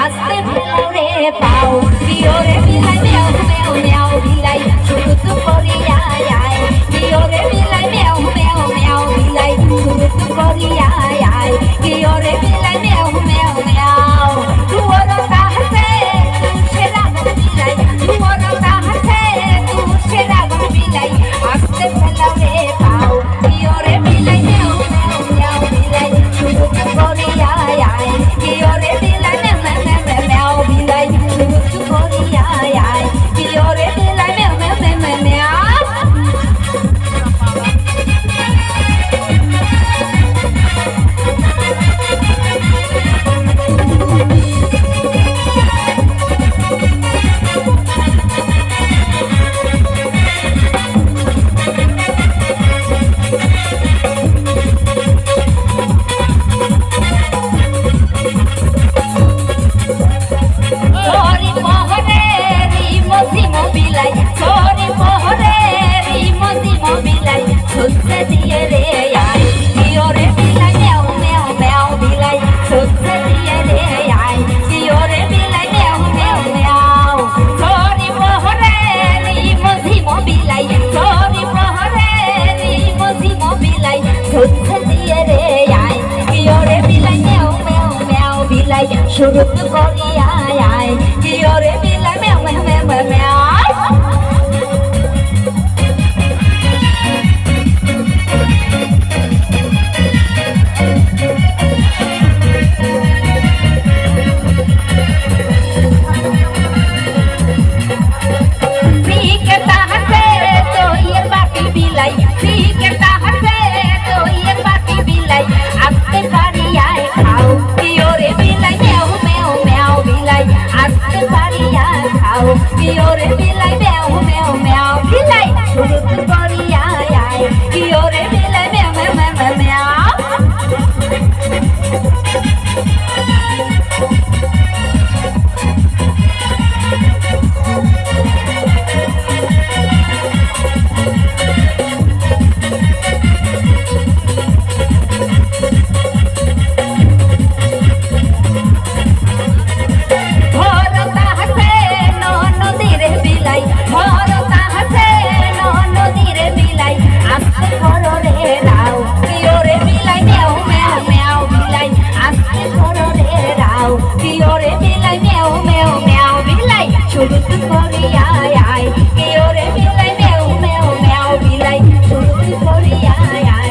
আস্তে ফেলাও রে পাও বিয়রে বিলাই মেও মেও মেও বিলাই শুধু তো করিয়া আয় বিয়রে বিলাই মেও মেও মেও বিলাই শুধু তো করিয়া আয় বিয়রে বিলাই মেও মেও মেও দুয়ার কাছে সেরা বিলাই দুয়ার কাছে সেরা বিলাই আস্তে ফেলাও রে পাও বিয়রে বিলাই মেও মেও মেও বিলাই শুধু তো করিয়া আয় বিয়রে বিলাই মেও মেও মেও বিলাই শুধু তো করিয়া আয় বিয়রে বিলাই মেও মেও মেও মেও শুরু করিয়া আয় কিয়রে বিলাই মেও মেও মেও মেও কিয়রে বিলাই মেও মেও মেও বিলাই শুরু করিয়া আয় কিয়রে বিলাই মেও মেও মেও মেও কিয়রে বিলাই মেও মেও মেও বিলাই শুরু করিয়া আয় কিয়রে বিলাই মেও মেও মেও বিলাই শুরু করিয়া আয়